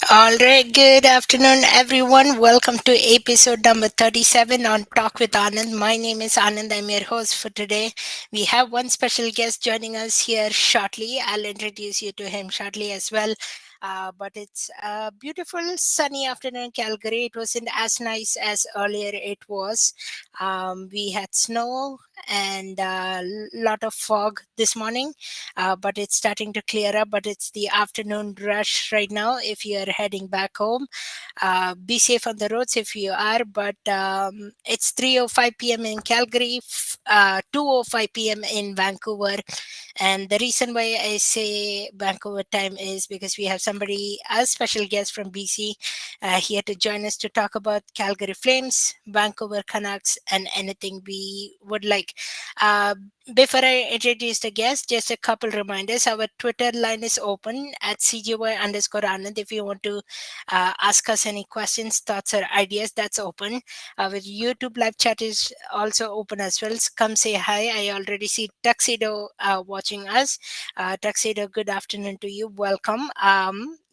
All right, good afternoon, everyone. Welcome to episode number 37 on Talk with Anand. My name is Anand. I'm your host for today. We have one special guest joining us here shortly. I'll introduce you to him shortly as well. But it's a beautiful sunny afternoon in Calgary. It wasn't as nice as earlier it was. We had snow and a lot of fog this morning, but it's starting to clear up. But it's the afternoon rush right now. If you're heading back home, be safe on the roads if you are. But it's 3:05 p.m. in Calgary, 2:05 p.m. in Vancouver, and the reason why I say Vancouver time is because we have somebody, a special guest from BC, here to join us to talk about Calgary Flames, Vancouver Canucks, and anything we would like. Uh, Before I introduce the guest, just a couple reminders. Our Twitter line is open at CGY_Anand. If you want to ask us any questions, thoughts, or ideas, that's open. Our YouTube live chat is also open as well. Come say hi. I already see Tuxedo watching us. Tuxedo, good afternoon to you. Welcome.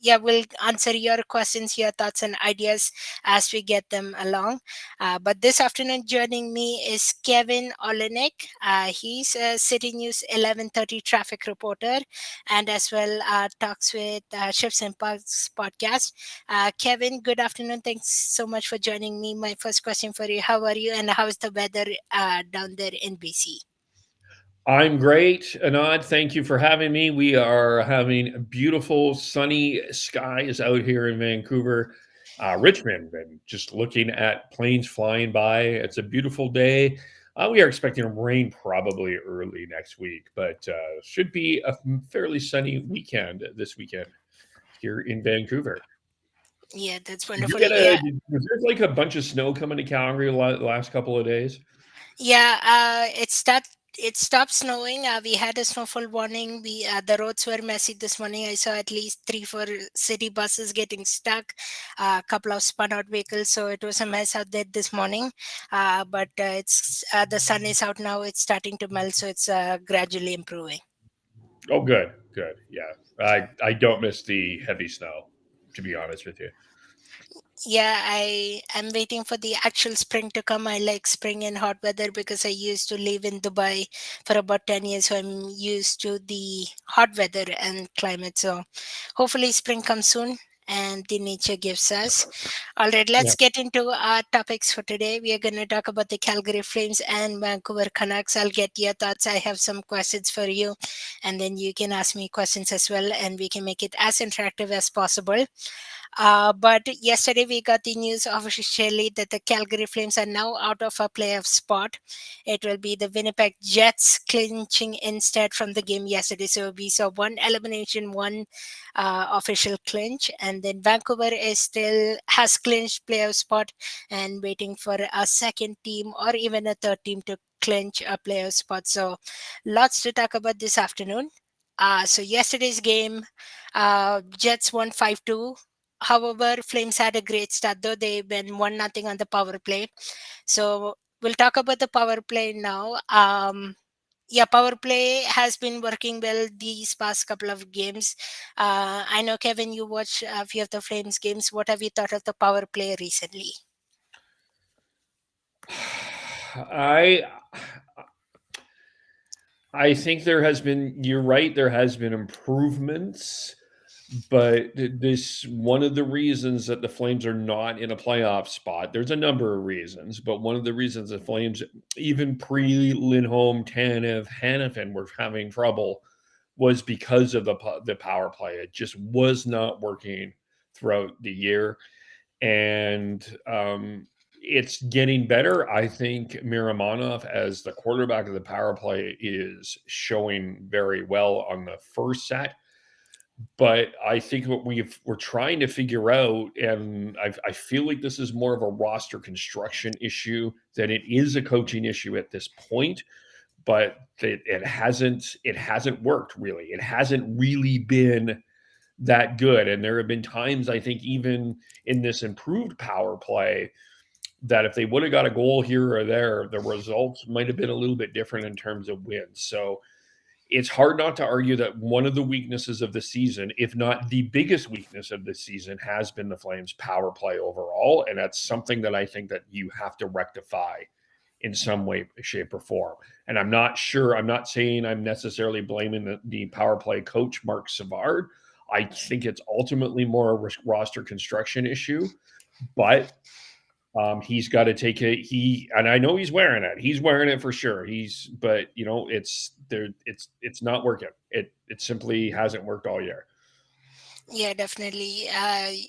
Yeah, we'll answer your questions, your thoughts, and ideas as we get them along. But this afternoon, joining me is Kevin Olenek. He's a City News 11:30 traffic reporter, and as well talks with Ships and Parks podcast. Kevin, good afternoon. Thanks so much for joining me. My first question for you: how are you, and how is the weather down there in BC? I'm great, Anand. Thank you for having me. We are having beautiful sunny skies out here in Vancouver, Richmond, and just looking at planes flying by. It's a beautiful day. We are expecting rain probably early next week, but should be a fairly sunny weekend this weekend here in Vancouver. Yeah, that's Did you wonderful. get Yeah, was there like a bunch of snow coming to Calgary the last couple of days? yeah. It stopped snowing. We had a snowfall warning. We The roads were messy this morning. I saw at least 3, 4 city buses getting stuck. A couple of spun out vehicles. So it was a mess out there this morning. But it's the sun is out now. It's starting to melt. So it's gradually improving. Oh, good, good. Yeah, I don't miss the heavy snow, to be honest with you. Yeah, I am waiting for the actual spring to come. I like spring and hot weather because I used to live in Dubai for about 10 years, so I'm used to the hot weather and climate. So hopefully spring comes soon and the nature gives us. All right, Yeah. let's get into our topics for today. We are going to talk about the Calgary Flames and Vancouver Canucks. I'll get your thoughts. I have some questions for you, and then you can ask me questions as well, and we can make it as interactive as possible. But yesterday we got the news officially that the Calgary Flames are now out of a playoff spot. It will be the Winnipeg Jets clinching instead from the game yesterday. So we saw one elimination, one official clinch, and then Vancouver is still has clinched playoff spot and waiting for a second team or even a third team to clinch a playoff spot. So lots to talk about this afternoon. So yesterday's game, Jets won 5-2. However, Flames had a great start, though they went 1-0 on the power play. So we'll talk about the power play now. Yeah, power play has been working well these past couple of games. I know, Kevin, you watch a few of the Flames games. What have you thought of the power play recently? I I think there has been. You're right. There has been improvements, but this one of the reasons that the Flames are not in a playoff spot. There's a number of reasons, but one of the reasons the Flames, even pre Lindholm, Tanev, Hannafin, were having trouble was because of the power play. It just was not working throughout the year, and it's getting better. I think Miramonov as the quarterback of the power play is showing very well on the first set. But I think what we're trying to figure out, and I feel like this is more of a roster construction issue than it is a coaching issue at this point. But it hasn't worked really. It hasn't really been that good. And there have been times I think even in this improved power play that if they would have got a goal here or there, the results might have been a little bit different in terms of wins. So it's hard not to argue that one of the weaknesses of the season, if not the biggest weakness of the season, has been the Flames' power play overall, and that's something that I think that you have to rectify in some way, shape, or form. And I'm not sure. I'm not saying I'm necessarily blaming the power play coach, Mark Savard. I think it's ultimately more a roster construction issue, but he's got to take it. And I know he's wearing it. He's wearing it for sure. But it's there. It's not working. It simply hasn't worked all year. Yeah, definitely.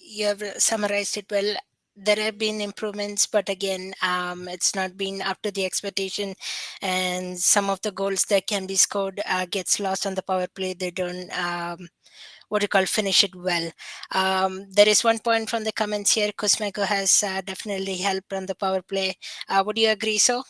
You have summarized it well. There have been improvements, but again, it's not been up to the expectation. And some of the goals that can be scored gets lost on the power play. They don't, what you call, finish it well. There is one point from the comments here. Kuzmenko has definitely helped on the power play. Would you agree so?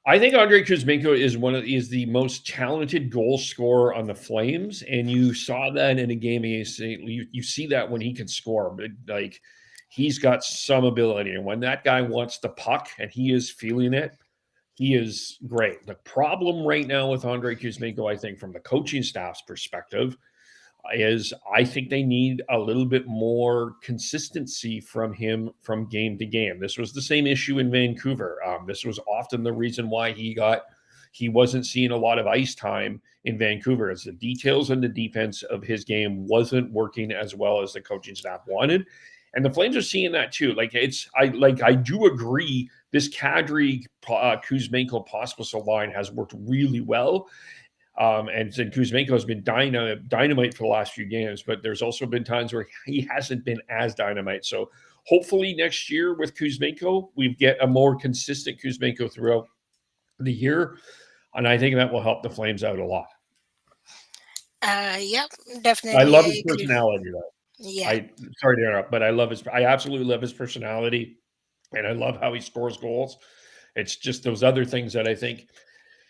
I think Andrei Kuzmenko is the most talented goal scorer on the Flames, and you saw that in a game against you see that when he can score, but like he's got some ability, and when that guy wants the puck and he is feeling it, he is great. The problem right now with Andrei Kuzmenko, I think, from the coaching staff's perspective, is I think they need a little bit more consistency from him from game to game. This was the same issue in Vancouver. This was often the reason why he wasn't seeing a lot of ice time in Vancouver, as the details and the defense of his game wasn't working as well as the coaching staff wanted. And the Flames are seeing that too. I do agree this Kadri Kuzmenko Pospisil line has worked really well. And Kuzmenko has been dynamite for the last few games, but there's also been times where he hasn't been as dynamite. So hopefully next year with Kuzmenko, we get a more consistent Kuzmenko throughout the year. And I think that will help the Flames out a lot. Yeah, I definitely. love I his agree. personality, though. Yeah. I sorry to interrupt, but I absolutely love his personality, and I love how he scores goals. It's just those other things that I think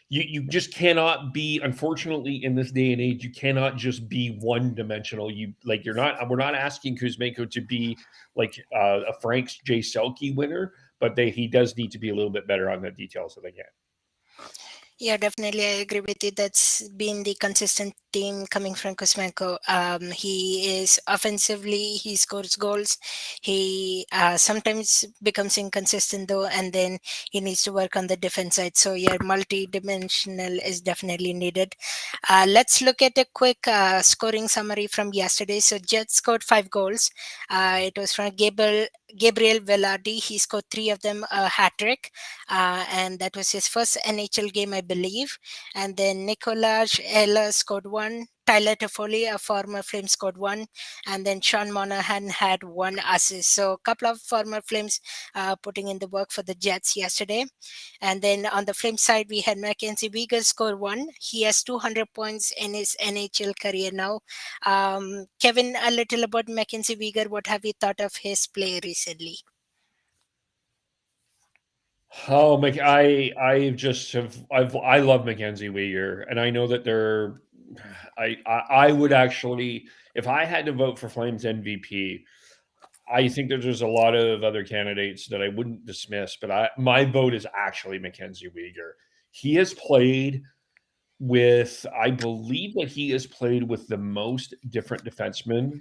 you just cannot be, unfortunately, in this day and age, you cannot just be one dimensional. We're not asking Kuzmenko to be like a Frank's J Selke winner, but he does need to be a little bit better on the details of the game. Yeah, definitely. I agree with you. That's been the consistent theme coming from Kuzmenko. He is offensively, he scores goals. He sometimes becomes inconsistent though, and then he needs to work on the defense side. So, yeah, multi-dimensional is definitely needed. Let's look at a quick scoring summary from yesterday. So, Jets scored 5 goals. It was from Gabriel Velarde. He scored 3 of them, a hat trick, and that was his first NHL game, I believe. And then Nicolaj Eller scored 1. Tyler Toffoli, a former Flame, scored 1, and then Sean Monahan had 1 assist. So a couple of former Flames putting in the work for the Jets yesterday. And then on the Flame side, we had Mackenzie Weegar score 1. He has 200 points in his NHL career now. Kevin, a little about Mackenzie Weegar. What have you thought of his play recently? Oh, I love Mackenzie Weegar, and I know that I would actually, if I had to vote for Flames MVP, I think that there's a lot of other candidates that I wouldn't dismiss, but my vote is actually Mackenzie Weegar. He has played with, I believe that he has played with the most different defensemen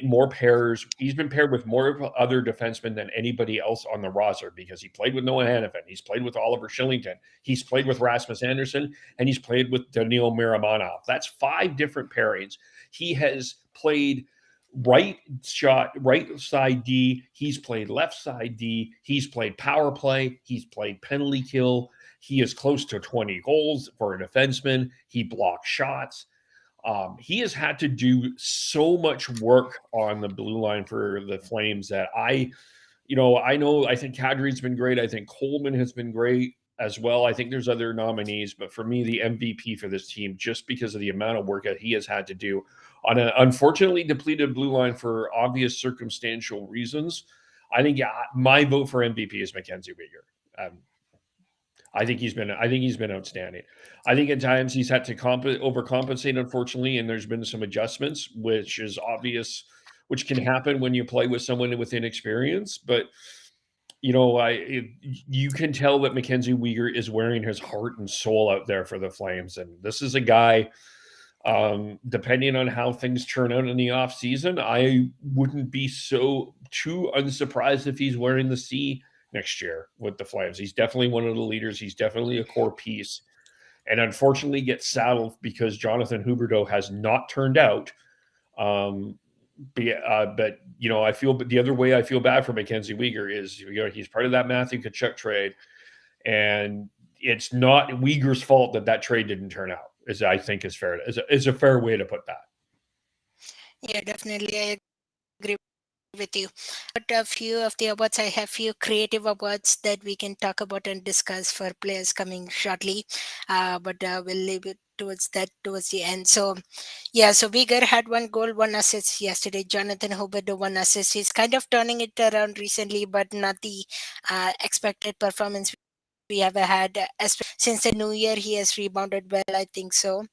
more pairs. He's been paired with more other defensemen than anybody else on the roster, because he played with Noah Hannafin, he's played with Oliver Shillington, he's played with Rasmus Anderson, and he's played with Daniil Miramanov. That's 5 different pairings. He has played right side D, he's played left side D, he's played power play, he's played penalty kill. He is close to 20 goals for a defenseman. He blocks shots. He has had to do so much work on the blue line for the Flames that I think Kadri's been great. I think Coleman has been great as well. I think there's other nominees, but for me, the MVP for this team, just because of the amount of work that he has had to do on an unfortunately depleted blue line for obvious circumstantial reasons, I think my vote for MVP is Mackenzie Weegar. I think he's been outstanding. I think at times he's had to overcompensate, unfortunately, and there's been some adjustments, which is obvious, which can happen when you play with someone with inexperience. But you can tell that Mackenzie Weegar is wearing his heart and soul out there for the Flames, and this is a guy. Depending on how things turn out in the off season, I wouldn't be so too unsurprised if he's wearing the C next year with the Flames. He's definitely one of the leaders. He's definitely a core piece, and unfortunately gets saddled because Jonathan Huberdeau has not turned out. Um, but I feel, but the other way I feel bad for Mackenzie Weegar is, he's part of that Matthew Tkachuk trade, and it's not Uyghur's fault that trade didn't turn out. Is I think is a fair way to put that. Yeah, definitely, I agree with you. But a few of the awards, I have few creative awards that we can talk about and discuss for players coming shortly. But we'll leave it towards the end. So yeah, so Uyghur had 1 goal, 1 assist yesterday. Jonathan Huberdeau 1 assist. He's kind of turning it around recently, but not the expected performance we ever had. Since the new year, he has rebounded well, I think so.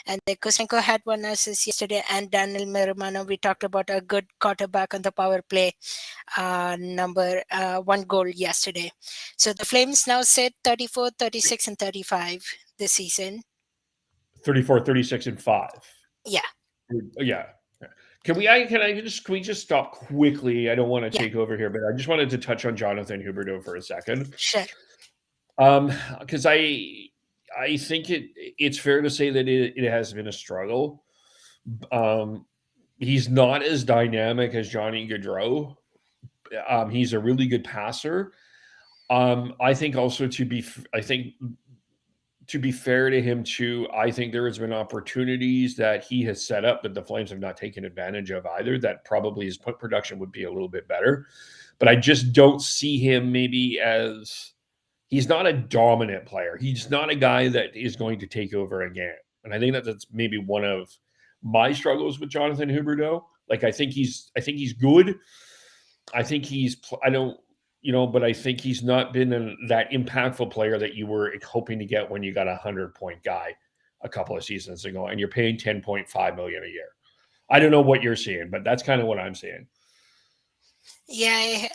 And the Kostenko had 1 assist yesterday, and Daniel Miramano, we talked about a good quarterback on the power play, number 1 goal yesterday. So the Flames now sit 34, 36, and 35 this season. 34, 36, and 5. Yeah, Yeah. Can we just stop quickly? I don't want to yeah, take over here, but I just wanted to touch on Jonathan Huberdeau for a second. sure. Because I think it's fair to say that it has been a struggle. Um, he's not as dynamic as Johnny Gaudreau. He's a really good passer. I think also to be fair to him too, I think there has been opportunities that he has set up that the Flames have not taken advantage of either. That probably his production would be a little bit better, but I just don't see him maybe as he's not a dominant player. He's not a guy that is going to take over again. And I think that's maybe one of my struggles with Jonathan Huberdeau. Like I think he's good. I think he's I don't but I think he's not been that impactful player that you were hoping to get when you got 100-point guy a couple of seasons ago, and you're paying 10.5 million a year. I don't know what you're seeing, but that's kind of what I'm seeing. Yeah,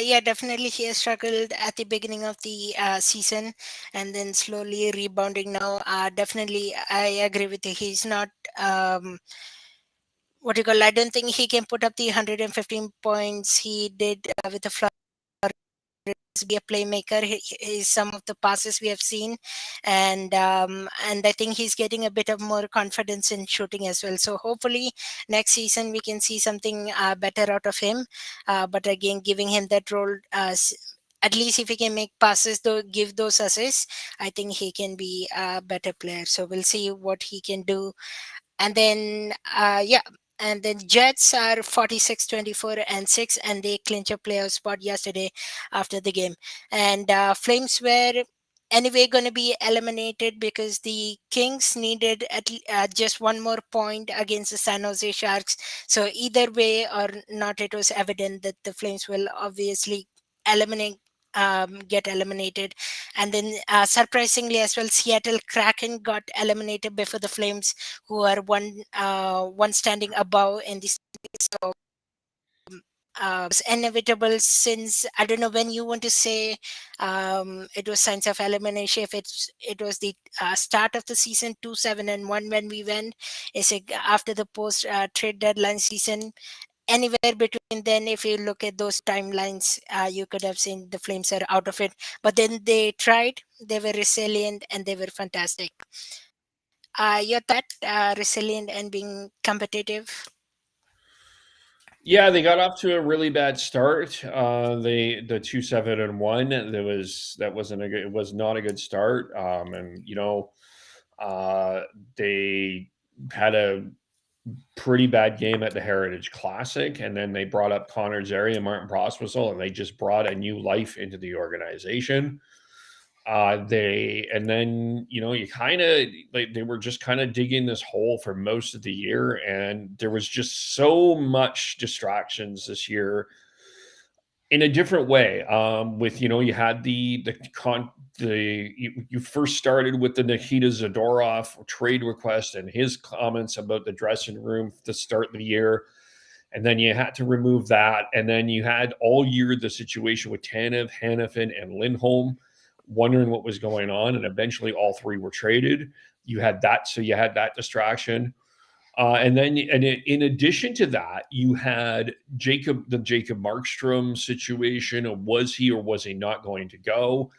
yeah, definitely he has struggled at the beginning of the season and then slowly rebounding now. Definitely, I agree with you. He's not, what do you call, I don't think he can put up the 115 points he did with the Florida, be a playmaker. He's some of the passes we have seen, and I think he's getting a bit of more confidence in shooting as well. So hopefully next season we can see something better out of him. But again, giving him that role. At least if he can make passes, though, give those assists, I think he can be a better player. So we'll see what he can do. And then yeah, and then Jets are 46, 24, and 6, and they clinch a playoff spot yesterday after the game. And Flames were anyway going to be eliminated because the Kings needed just one more point against the San Jose Sharks. So either way or not, it was evident that the Flames will obviously eliminate get eliminated. And then surprisingly as well, Seattle Kraken got eliminated before the Flames, who are one standing above in the standings. So was inevitable, since I don't know when you want to say it was signs of elimination. If it was the start of the season 2-7-1 when we went, is it after the post trade deadline season? Anywhere between then, if you look at those timelines, you could have seen the Flames are out of it. But then they tried, they were resilient, and they were fantastic. You're that resilient and being competitive. Yeah, they got off to a really bad start. The 2-7-1. That wasn't a good. It was not a good start. And they had a pretty bad game at the Heritage Classic, and then they brought up Connor Zary and Martin Prospissel, and they just brought a new life into the organization. They and then you kind of like they were just kind of digging this hole for most of the year, and there was just so much distractions this year in a different way. With you had you first started with the Nikita Zadorov trade request and his comments about the dressing room to start the year. and then you had to remove that, and then you had all year the situation with Tanev, Hannafin, and Lindholm, wondering what was going on, and eventually all three were traded. You had that, so you had that distraction. And then, in addition to that, you had the Jacob Markstrom situation. Was he or was he not going to go?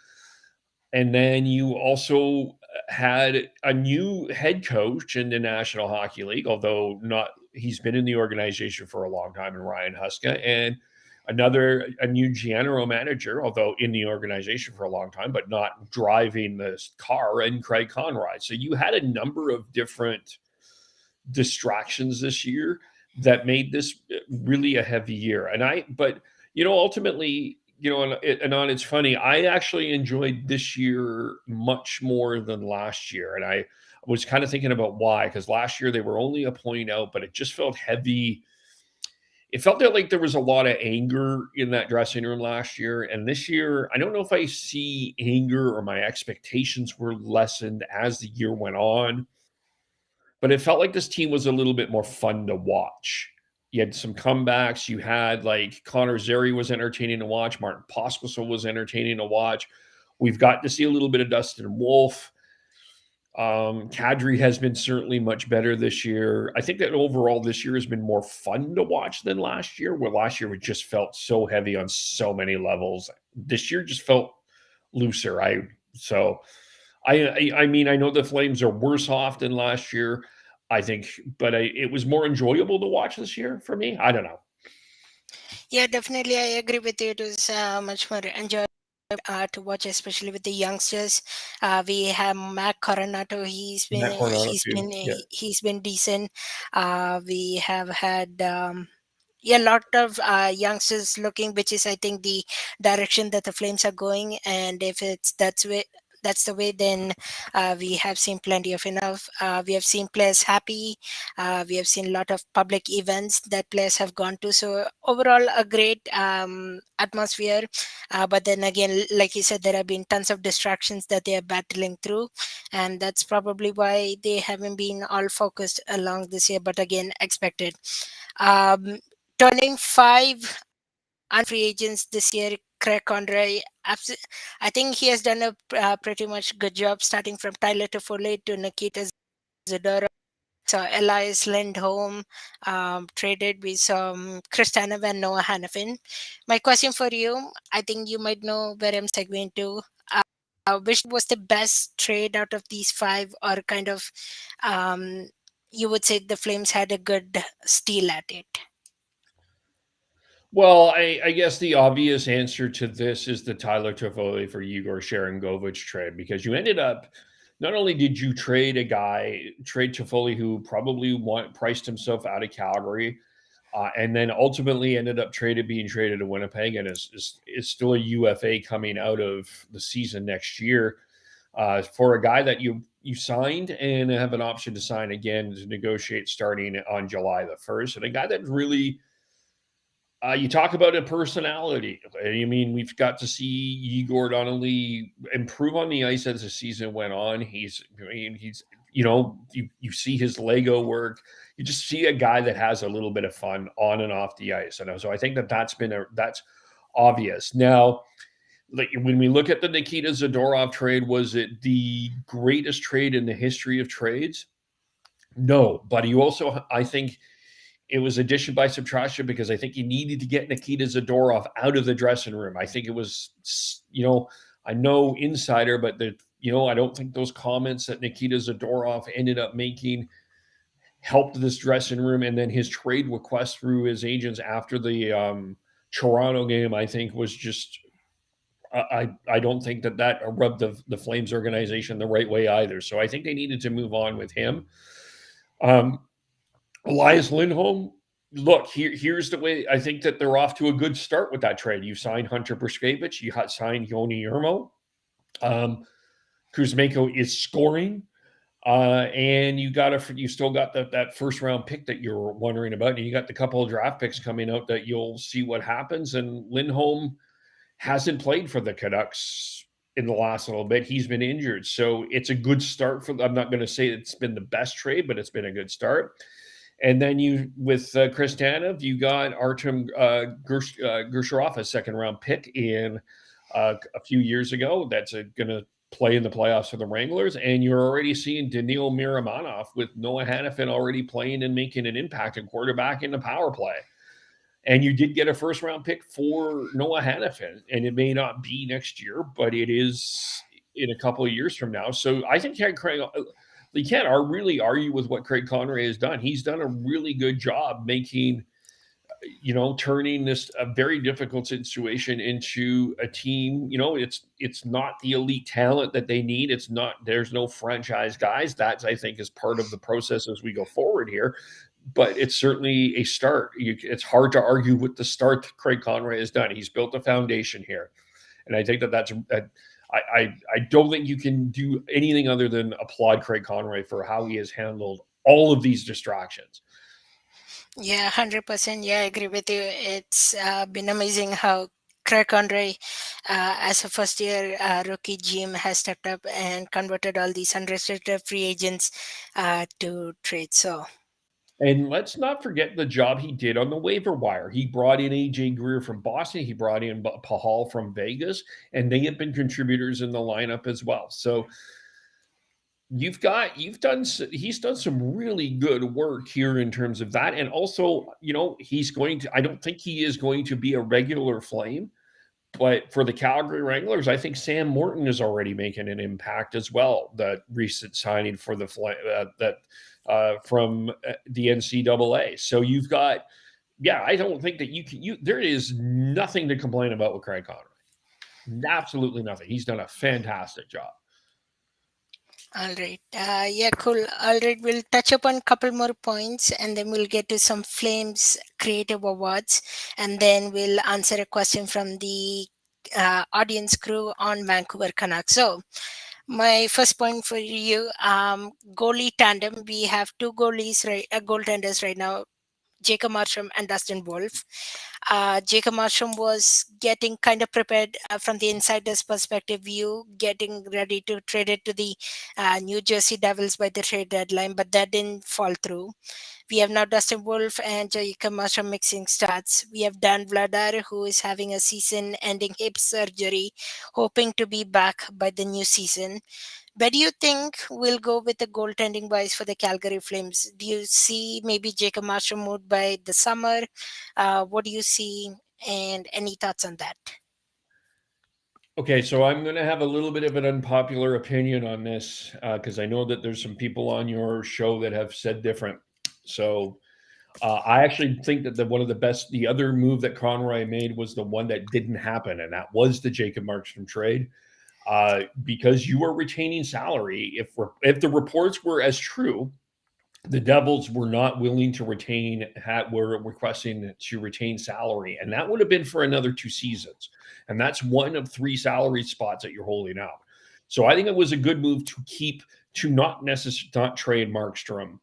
And then you also had a new head coach in the National Hockey League, although not he's been in the organization for a long time, in Ryan Huska, and a new general manager, although in the organization for a long time, but not driving this car, and Craig Conroy. So you had a number of different distractions this year that made this really a heavy year. But ultimately, and it's funny. I actually enjoyed this year much more than last year, and I was kind of thinking about why. Because last year they were only a point out, but it just felt heavy. It felt like there was a lot of anger in that dressing room last year, and this year I don't know if I see anger or my expectations were lessened as the year went on, but it felt like this team was a little bit more fun to watch. You had some comebacks. You had like Connor Zary was entertaining to watch. Martin Pospisil was entertaining to watch. We've got to see a little bit of Dustin Wolf. Kadri has been certainly much better this year. I think that overall this year has been more fun to watch than last year, where last year it just felt so heavy on so many levels. This year just felt looser. I mean, I know the Flames are worse off than last year, I think, but it was more enjoyable to watch this year for me. I don't know. Yeah, definitely, I agree with you. It was much more enjoyable to watch, especially with the youngsters. We have Mac Coronato. Matt Coronado too. Yeah. He's been decent. We have had. Yeah, a lot of youngsters looking, which is I think the direction that the Flames are going, and if that's the way, then we have seen plenty of enough. We have seen players happy. We have seen a lot of public events that players have gone to. So overall, a great atmosphere. But then again, like you said, there have been tons of distractions that they are battling through, and that's probably why they haven't been all focused along this year. But again, expected. Um, Turning five free agents this year, Craig Conroy. I think he has done a pretty much good job, starting from Tyler Toffoli to Nikita Zadorov. So Elias Lindholm traded with some Kristanov and Noah Hannafin. My question for you, I think you might know where I'm segueing to. Which was the best trade out of these five, or kind of you would say the Flames had a good steal at it? Well, I guess the obvious answer to this is the Tyler Toffoli for Igor Sharangovich trade, because you ended up not only did you trade Toffoli, who probably priced himself out of Calgary, and then ultimately ended up being traded to Winnipeg, and is still a UFA coming out of the season next year, for a guy that you signed and have an option to sign again to negotiate starting on July the 1st, and a guy that really you talk about a personality. I mean, we've got to see Igor Donnelly improve on the ice as the season went on. He's you see his Lego work. You just see a guy that has a little bit of fun on and off the ice. And so I think that's obvious. Now, like when we look at the Nikita Zadorov trade, was it the greatest trade in the history of trades? No, but you also, I think, it was addition by subtraction, because I think you needed to get Nikita Zadorov out of the dressing room. I think it was, I know insider, but I don't think those comments that Nikita Zadorov ended up making helped this dressing room. And then his trade request through his agents after the Toronto game, I think, was just. I don't think that rubbed the Flames organization the right way either. So I think they needed to move on with him. Um, Elias Lindholm, look, here's the way I think that they're off to a good start with that trade. You signed Hunter Brzkevich, you signed Yoni Yermo. Kuzmenko is scoring, and you still got that first round pick that you're wondering about, and you got the couple of draft picks coming out that you'll see what happens. And Lindholm hasn't played for the Canucks in the last little bit. He's been injured, so it's a good start for. I'm not going to say it's been the best trade, but it's been a good start. And then you, with Chris Tanev, you got Artem Gersharov, a second round pick in a few years ago. That's going to play in the playoffs for the Wranglers. And you're already seeing Daniil Miramanov with Noah Hannafin already playing and making an impact and quarterback in the power play. And you did get a first round pick for Noah Hannafin, and it may not be next year, but it is in a couple of years from now. So I think Craig, you can't really argue with what Craig Conroy has done. He's done a really good job making, turning this a very difficult situation into a team. It's not the elite talent that they need. It's not. There's no franchise guys. That's, I think, is part of the process as we go forward here. But it's certainly a start. It's hard to argue with the start that Craig Conroy has done. He's built a foundation here, and I think that's. I don't think you can do anything other than applaud Craig Conroy for how he has handled all of these distractions. Yeah, 100%. Yeah, I agree with you. It's been amazing how Craig Conroy, as a first year rookie GM, has stepped up and converted all these unrestricted free agents to trade. So, And let's not forget the job he did on the waiver wire. He brought in AJ Greer from Boston. He brought in Pahal from Vegas, and they have been contributors in the lineup as well. So he's done some really good work here in terms of that. And also, I don't think he is going to be a regular Flame. But for the Calgary Wranglers, I think Sam Morton is already making an impact as well. The recent signing for the from the NCAA. So you've got, I don't think that there is nothing to complain about with Craig Conroy. Absolutely nothing. He's done a fantastic job. all right. Yeah, cool. All right. We'll touch upon a couple more points and then we'll get to some Flames Creative Awards. And then we'll answer a question from the audience crew on Vancouver Canucks. So, my first point for you, goalie tandem. We have two goalies, right? Goaltenders right now, Jacob Marsham and Dustin Wolf. Jacob Marsham was getting kind of prepared from the insider's perspective view, getting ready to trade it to the New Jersey Devils by the trade deadline, but that didn't fall through. We have now Dustin Wolf and Jacob Marsham mixing starts. We have Dan Vladar, who is having a season ending hip surgery, hoping to be back by the new season. Where do you think we'll go with the goaltending wise for the Calgary Flames? Do you see maybe Jacob Marshall moved by the summer? What do you see? And any thoughts on that? Okay, so I'm going to have a little bit of an unpopular opinion on this because I know that there's some people on your show that have said different. So I actually think that the other move that Conroy made was the one that didn't happen, and that was the Jacob Markstrom trade. Because you are retaining salary. If the reports were as true, the Devils were not willing to were requesting to retain salary, and that would have been for another 2 seasons. And that's one of 3 salary spots that you're holding out. So I think it was a good move to not trade Markstrom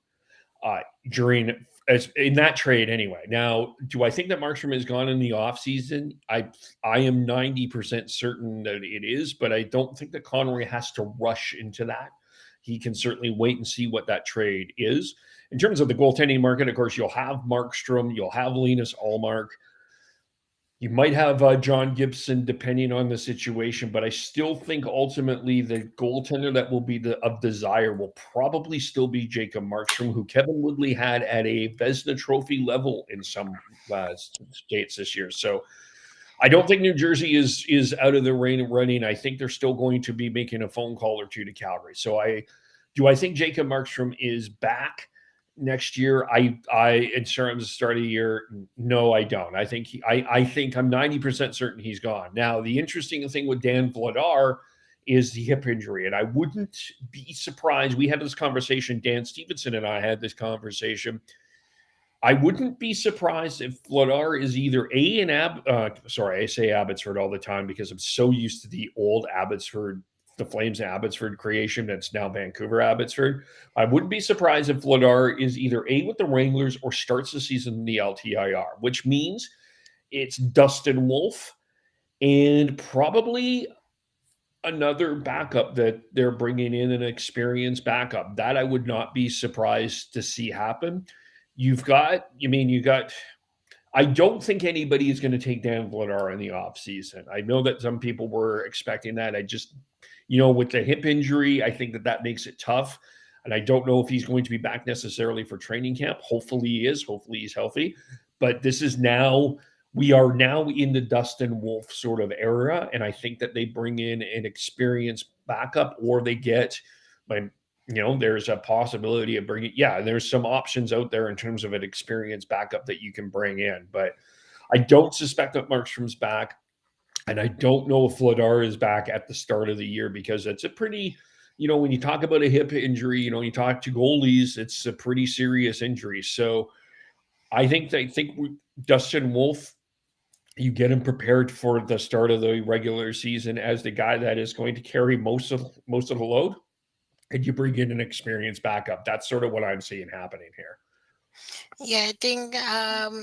during as in that trade anyway. Now, do I think that Markstrom is gone in the offseason? I am 90% certain that it is, but I don't think that Conroy has to rush into that. He can certainly wait and see what that trade is. In terms of the goaltending market, of course, you'll have Markstrom, you'll have Linus Ullmark. You might have John Gibson, depending on the situation, but I still think ultimately the goaltender that will be of desire will probably still be Jacob Markstrom, who Kevin Woodley had at a Vezina Trophy level in some states this year. So I don't think New Jersey is out of the running. I think they're still going to be making a phone call or two to Calgary. So I think Jacob Markstrom is back next year. In terms of the start of the year, no, I don't. I think I'm 90% certain he's gone. Now, the interesting thing with Dan Vladar is the hip injury, and I wouldn't be surprised. We had this conversation. Dan Stevenson and I had this conversation. I wouldn't be surprised if Vladar is either I say Abbotsford all the time because I'm so used to the old Abbotsford, the Flames Abbotsford creation that's now Vancouver Abbotsford. I wouldn't be surprised if Vladar is either with the Wranglers or starts the season in the LTIR, which means it's Dustin Wolf and probably another backup that they're bringing in, an experienced backup. That I would not be surprised to see happen. you got. I don't think anybody is going to take Dan Vladar in the offseason. I know that some people were expecting that. I just, with the hip injury, I think that makes it tough. And I don't know if he's going to be back necessarily for training camp. Hopefully he is. Hopefully he's healthy. But we are now in the Dustin Wolf sort of era. And I think that they bring in an experienced backup or they get, my there's a possibility of bringing, there's some options out there in terms of an experienced backup that you can bring in. But I don't suspect that Markstrom's back. And I don't know if Vladar is back at the start of the year because it's a pretty, when you talk about a hip injury, you talk to goalies, it's a pretty serious injury. So I think Dustin Wolf, you get him prepared for the start of the regular season as the guy that is going to carry most of the load, and you bring in an experienced backup. That's sort of what I'm seeing happening here. Yeah, I think that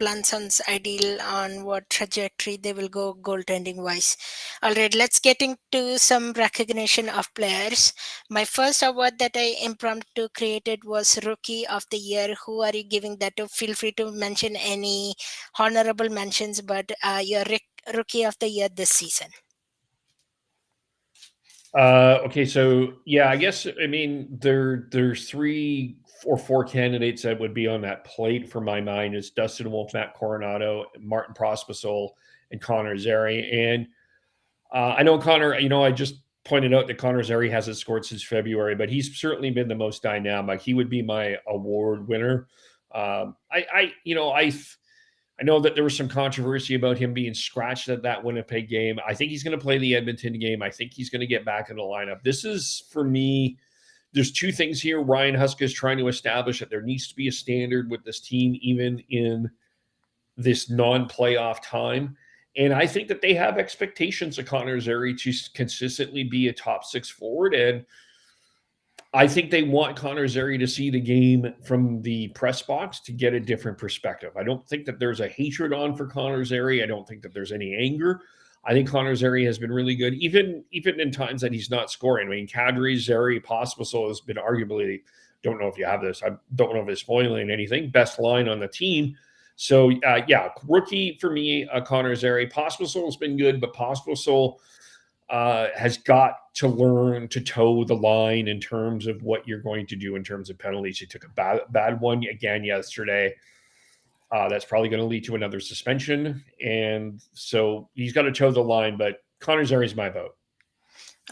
plan sounds ideal on what trajectory they will go goaltending wise. All right, let's get into some recognition of players. My first award that I impromptu created was Rookie of the Year. Who are you giving that to? Feel free to mention any honorable mentions, but your Rookie of the Year this season. Okay, so yeah, I guess there's 3 or 4 candidates that would be on that plate for my mind is Dustin Wolf, Matt Coronado, Martin Prospicel, and Connor Zary. And I know Connor. I just pointed out that Connor Zary hasn't scored since February, but he's certainly been the most dynamic. He would be my award winner. I know that there was some controversy about him being scratched at that Winnipeg game. I think he's going to play the Edmonton game. I think he's going to get back in the lineup. This is, for me, there's 2 things here. Ryan Huska is trying to establish that there needs to be a standard with this team, even in this non-playoff time. And I think that they have expectations of Connor Zary to consistently be a top 6 forward. And I think they want Connor Zary to see the game from the press box to get a different perspective. I don't think that there's a hatred on for Connor Zary. I don't think that there's any anger. I think Connor Zary has been really good, even in times that he's not scoring. I mean, Kadri, Zary, Pospisil has been arguably, don't know if you have this, I don't know if it's spoiling anything, best line on the team. So, rookie for me, Connor Zary. Pospisil has been good, but Pospisil has got to learn to toe the line in terms of what you're going to do in terms of penalties. He took a bad one again yesterday. That's probably going to lead to another suspension. And so he's got to toe the line, but Connor Zary is my vote.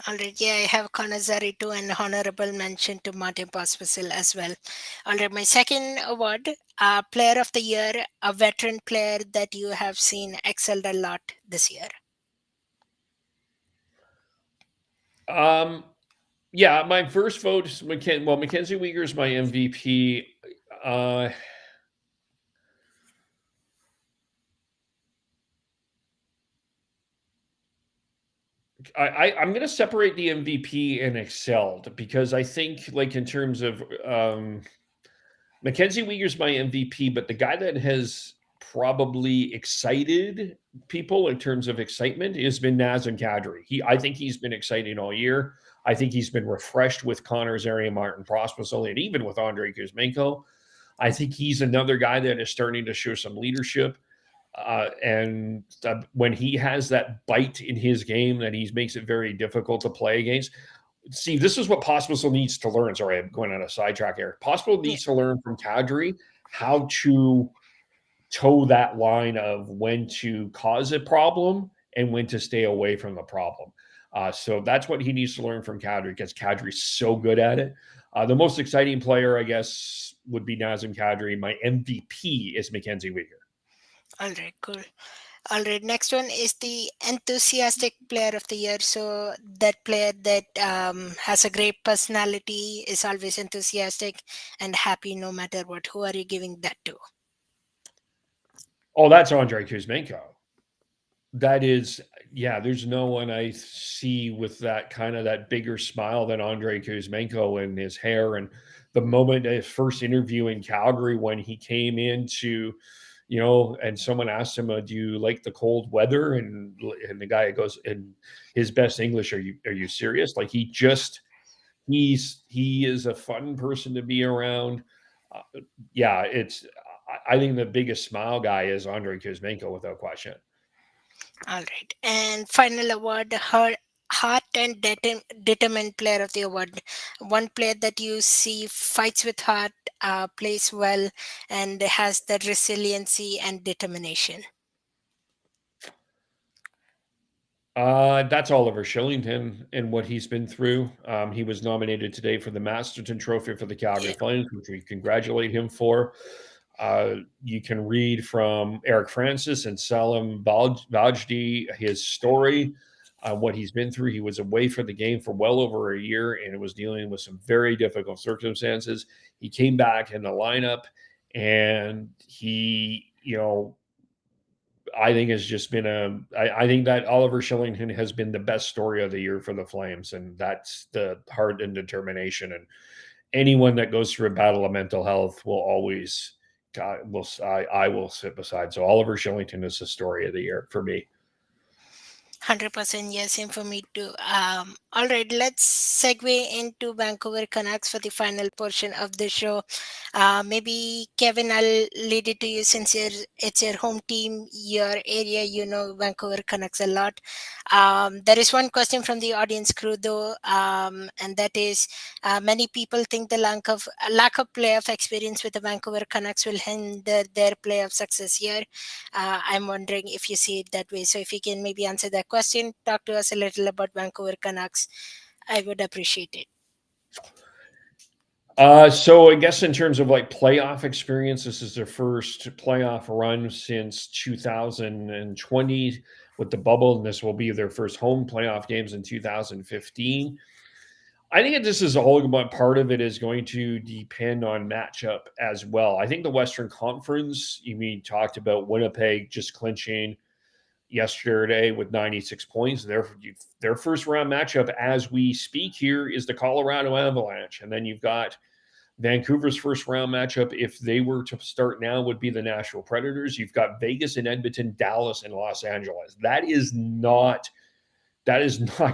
All right, yeah, I have Connor Zary too, and honorable mention to Martin Pospisil as well. All right, my second award, Player of the Year, a veteran player that you have seen excelled a lot this year. Yeah, my first vote is Mackenzie Weegar is my MVP. I'm going to separate the MVP and excelled because I think, like, in terms of Mackenzie Weegar's my MVP, but the guy that has probably excited people in terms of excitement has been Nazem Kadri. I think he's been exciting all year. I think he's been refreshed with Connor Zary and Martin Prospicil, and even with Andrei Kuzmenko. I think he's another guy that is starting to show some leadership. And when he has that bite in his game, that he makes it very difficult to play against. See, this is what Pospisil needs to learn. Sorry, I'm going on a sidetrack here. Pospisil needs to learn from Kadri how to toe that line of when to cause a problem and when to stay away from the problem. So that's what he needs to learn from Kadri because Kadri's so good at it. The most exciting player, I guess, would be Nazem Kadri. My MVP is Mackenzie Weegar. All right, cool. All right, next one is the enthusiastic player of the year. So that player that has a great personality, is always enthusiastic and happy no matter what. Who are you giving that to? Oh, that's Andrei Kuzmenko. That is, yeah, there's no one I see with that kind of that bigger smile than Andrei Kuzmenko and his hair. And the moment his first interview in Calgary when he came into, and someone asked him, "Do you like the cold weather?" And the guy goes in his best English, "Are you serious?" Like he is a fun person to be around. Uh, yeah, I think the biggest smile guy is Andrei Kuzmenko without question. All right. And final award, her heart and determined player of the award. One player that you see fights with heart, plays well, and has that resiliency and determination. That's Oliver Shillington and what he's been through. He was nominated today for the Masterton Trophy for the Calgary Yeah. Flames, which we congratulate him for. You can read from Eric Francis and Salim Vajdi his story, what he's been through. He was away for the game for well over a year and was dealing with some very difficult circumstances. He came back in the lineup and I think has just been I think that Oliver Shillington has been the best story of the year for the Flames, and that's the heart and determination. And anyone that goes through a battle of mental health will always, God, I will sit beside. So Oliver Shillington is the story of the year for me. 100% yes, same for me too. All right, let's segue into Vancouver Canucks for the final portion of the show. Maybe Kevin, I'll lead it to you since it's your home team, your area. You know Vancouver Canucks a lot. There is one question from the audience crew though, and that is, many people think the lack of playoff experience with the Vancouver Canucks will hinder their playoff success here. I'm wondering if you see it that way. So if you can maybe answer that question, talk to us a little about Vancouver Canucks. I would appreciate it. So I guess in terms of like playoff experience, this is their first playoff run since 2020 with the bubble, and this will be their first home playoff games in 2015. I think that this is all about part of it is going to depend on matchup as well. I think the Western Conference, you mean talked about Winnipeg just clinching yesterday with 96 points. Their first round matchup as we speak here is the Colorado Avalanche. And then you've got Vancouver's first round matchup, if they were to start now, would be the Nashville Predators. You've got Vegas and Edmonton, Dallas and Los Angeles. That is not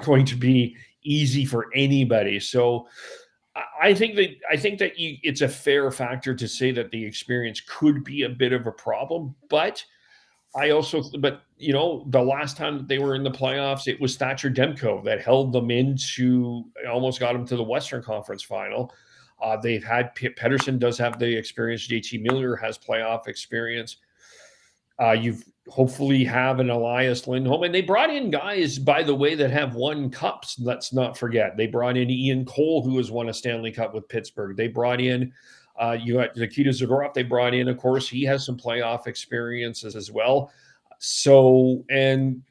going to be easy for anybody. So I think that it's a fair factor to say that the experience could be a bit of a problem, but the last time that they were in the playoffs, it was Thatcher Demko that held them into almost got them to the Western Conference final. They've had Pedersen does have the experience. JT Miller has playoff experience. You've hopefully have an Elias Lindholm, and they brought in guys, by the way, that have won cups. Let's not forget they brought in Ian Cole, who has won a Stanley Cup with Pittsburgh. They brought in you got Nikita Zadorov. They brought in, of course, he has some playoff experiences as well. So and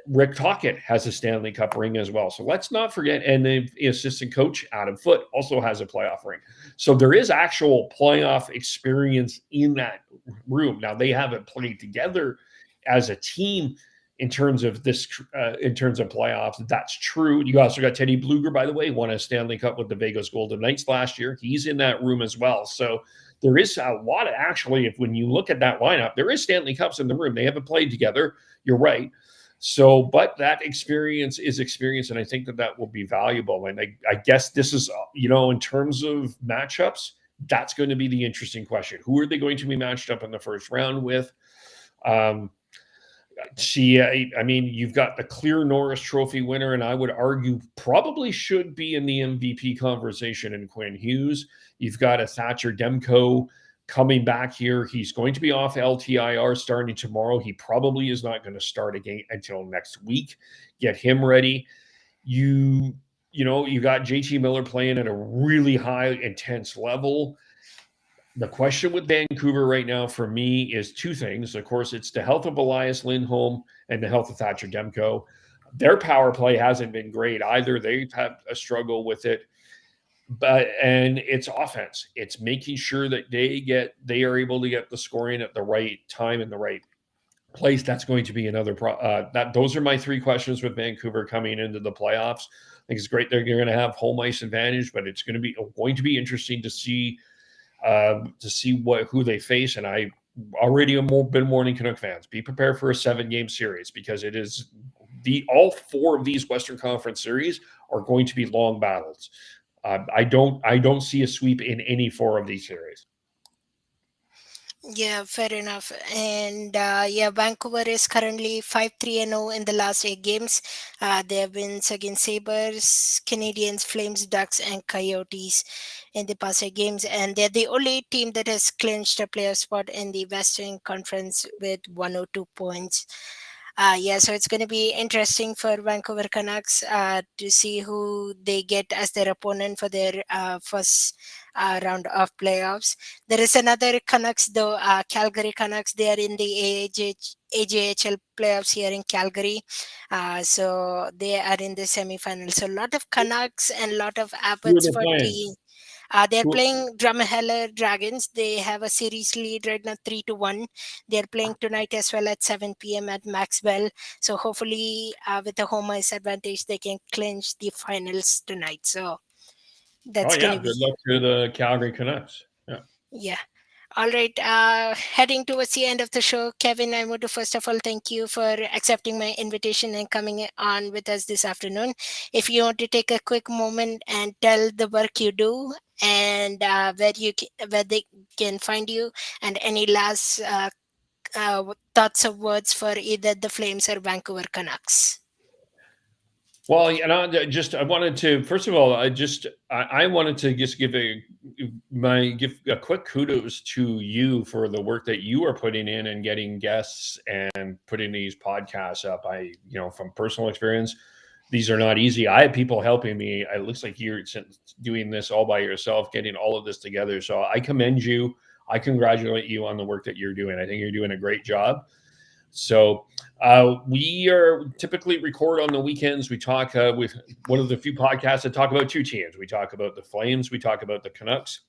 Rick Tocchet has a Stanley Cup ring as well. So let's not forget. And the assistant coach, Adam Foote, also has a playoff ring. So there is actual playoff experience in that room. Now, they haven't played together as a team in terms of playoffs. That's true. You also got Teddy Bluger, by the way, won a Stanley Cup with the Vegas Golden Knights last year. He's in that room as well. So there is a lot of actually, if when you look at that lineup, there is Stanley Cups in the room. They haven't played together. You're right. So, but that experience is experience, and I think that that will be valuable. And I guess this is, in terms of matchups, that's going to be the interesting question. Who are they going to be matched up in the first round with? Um, I mean, you've got the clear Norris Trophy winner, and I would argue probably should be in the MVP conversation in Quinn Hughes. You've got a Thatcher Demko coming back here. He's going to be off LTIR starting tomorrow. He probably is not going to start again until next week. Get him ready. You got JT Miller playing at a really high, intense level. The question with Vancouver right now for me is two things. Of course, it's the health of Elias Lindholm and the health of Thatcher Demko. Their power play hasn't been great either. They've had a struggle with it. And it's offense. It's making sure that they are able to get the scoring at the right time in the right place. That's going to be another those are my three questions with Vancouver coming into the playoffs. I think it's great they're going to have home ice advantage, but it's going to be interesting to see who they face. And I already have been warning Canuck fans: be prepared for a 7-game series because it is all four of these Western Conference series are going to be long battles. I don't see a sweep in any four of these series. Yeah, fair enough. And yeah, Vancouver is currently 5-3-0 in the last 8 games. They have wins against Sabres, Canadians, Flames, Ducks, and Coyotes in the past 8 games. And they're the only team that has clinched a playoff spot in the Western Conference with 102 points. Yeah, so it's going to be interesting for Vancouver Canucks to see who they get as their opponent for their first round of playoffs. There is another Canucks though, Calgary Canucks. They are in the AJHL playoffs here in Calgary, so they are in the semifinals. So a lot of Canucks and a lot of Who are Abbots they for playing? team. They're Who, playing Drumheller Dragons. They have a series lead right now, 3-1. They're playing tonight as well at 7 p.m. at Maxwell. So hopefully, with a home ice advantage, they can clinch the finals tonight. So oh that's yeah, gonna be, good luck to the Calgary Canucks. Yeah. yeah. All right. Heading towards the end of the show, Kevin, I want to first of all thank you for accepting my invitation and coming on with us this afternoon. If you want to take a quick moment and tell the work you do and where they can find you, and any last thoughts or words for either the Flames or Vancouver Canucks. Well, just I wanted to first of all, I wanted to just give a quick kudos to you for the work that you are putting in and getting guests and putting these podcasts up. From personal experience, these are not easy. I have people helping me. It looks like you're doing this all by yourself, getting all of this together. So I commend you. I congratulate you on the work that you're doing. I think you're doing a great job. So we are typically record on the weekends. We talk with one of the few podcasts that talk about two teams. We talk about the Flames. We talk about the Canucks,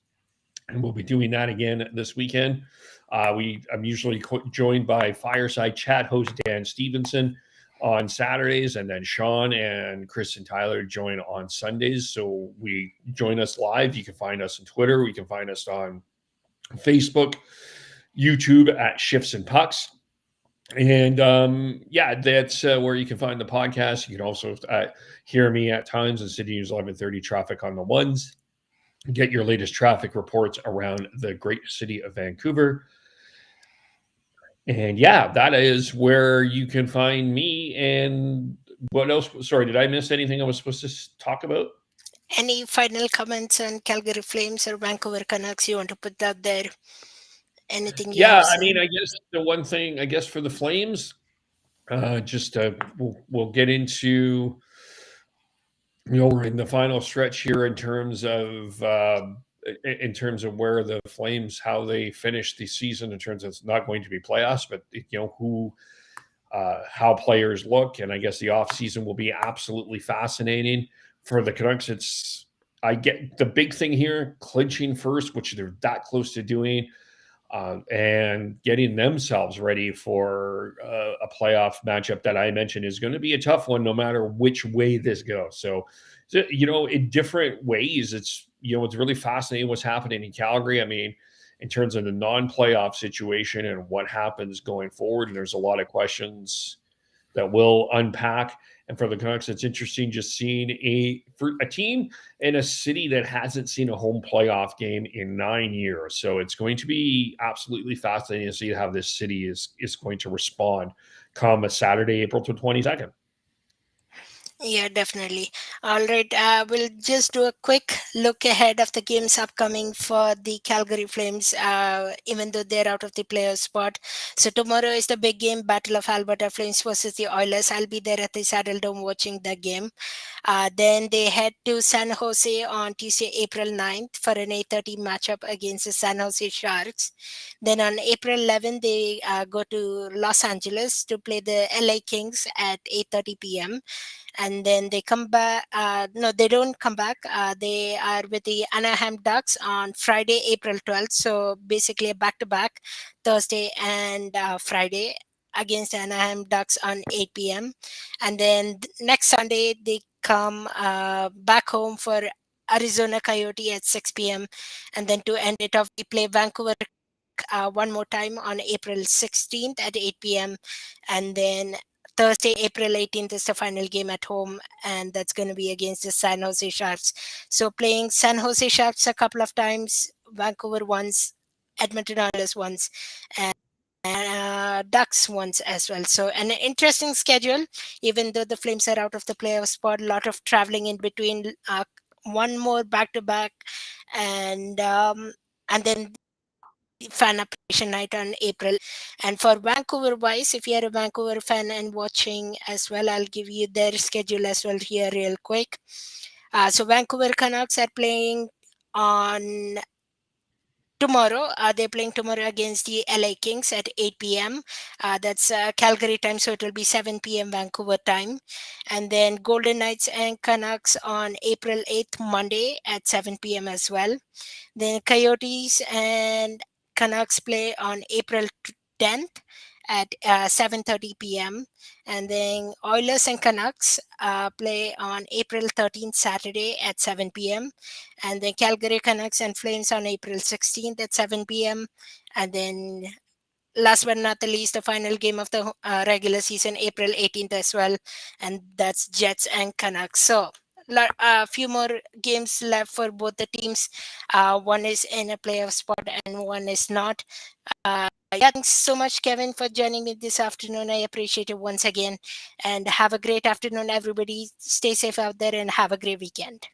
and we'll be doing that again this weekend. I'm usually joined by fireside chat host Dan Stevenson on Saturdays, and then Sean and Chris and Tyler join on Sundays. So we join us live. You can find us on Twitter. You can find us on Facebook, YouTube at Shifts and Pucks. And yeah, that's where you can find the podcast. You can also hear me at times in City News 1130 traffic on the ones. Get your latest traffic reports around the great city of Vancouver. And yeah, that is where you can find me. And what else? Sorry, did I miss anything I was supposed to talk about? Any final comments on Calgary Flames or Vancouver Canucks you want to put out there? Anything you Yeah, have I mean, seen? I guess the one thing, I guess for the Flames, just we'll get into we're in the final stretch here in terms of where the Flames how they finish the season in terms of it's not going to be playoffs, but who how players look, and I guess the off season will be absolutely fascinating for the Canucks. It's I get the big thing here, clinching first, which they're that close to doing, and getting themselves ready for a playoff matchup that I mentioned is going to be a tough one, no matter which way this goes. So, in different ways, it's really fascinating what's happening in Calgary. I mean, in terms of the non-playoff situation and what happens going forward, and there's a lot of questions that we'll unpack. And for the Canucks, it's interesting just seeing for a team in a city that hasn't seen a home playoff game in 9 years. So it's going to be absolutely fascinating to see how this city is going to respond come a Saturday, April 22nd. Yeah, definitely. All right, we'll just do a quick look ahead of the games upcoming for the Calgary Flames, even though they're out of the playoff spot. So tomorrow is the big game, Battle of Alberta Flames versus the Oilers. I'll be there at the Saddle Dome watching the game. Then they head to San Jose on Tuesday, April 9th for an 8:30 matchup against the San Jose Sharks. Then on April 11th, they go to Los Angeles to play the LA Kings at 8:30 p.m. And then they come back. No, they don't come back. They are with the Anaheim Ducks on Friday, April 12th. So basically a back to back, Thursday and Friday against the Anaheim Ducks on 8 p.m. And then next Sunday, they come back home for Arizona Coyote at 6 p.m. And then to end it off, we play Vancouver one more time on April 16th at 8 p.m. And then Thursday, April 18th is the final game at home, and that's going to be against the San Jose Sharks. So playing San Jose Sharks a couple of times, Vancouver once, Edmonton Oilers once, and Ducks once as well. So an interesting schedule, even though the Flames are out of the playoff spot. A lot of traveling in between. One more back to back, and then fan appreciation night on April. And for Vancouver wise, if you're a Vancouver fan and watching as well, I'll give you their schedule as well here real quick. So Vancouver Canucks are playing on tomorrow. They're playing tomorrow against the LA Kings at 8 p.m. That's Calgary time, so it'll be 7 p.m. Vancouver time. And then Golden Knights and Canucks on April 8th, Monday at 7 p.m. as well. Then Coyotes and Canucks play on April 10th at 7:30 p.m. And then Oilers and Canucks play on April 13th, Saturday at 7 p.m. And then Calgary Canucks and Flames on April 16th at 7 p.m. And then last but not the least, the final game of the regular season, April 18th as well, and that's Jets and Canucks. So a few more games left for both the teams. One is in a playoff spot and one is not. Yeah, thanks so much, Kevin, for joining me this afternoon. I appreciate it once again. And have a great afternoon, everybody. Stay safe out there and have a great weekend.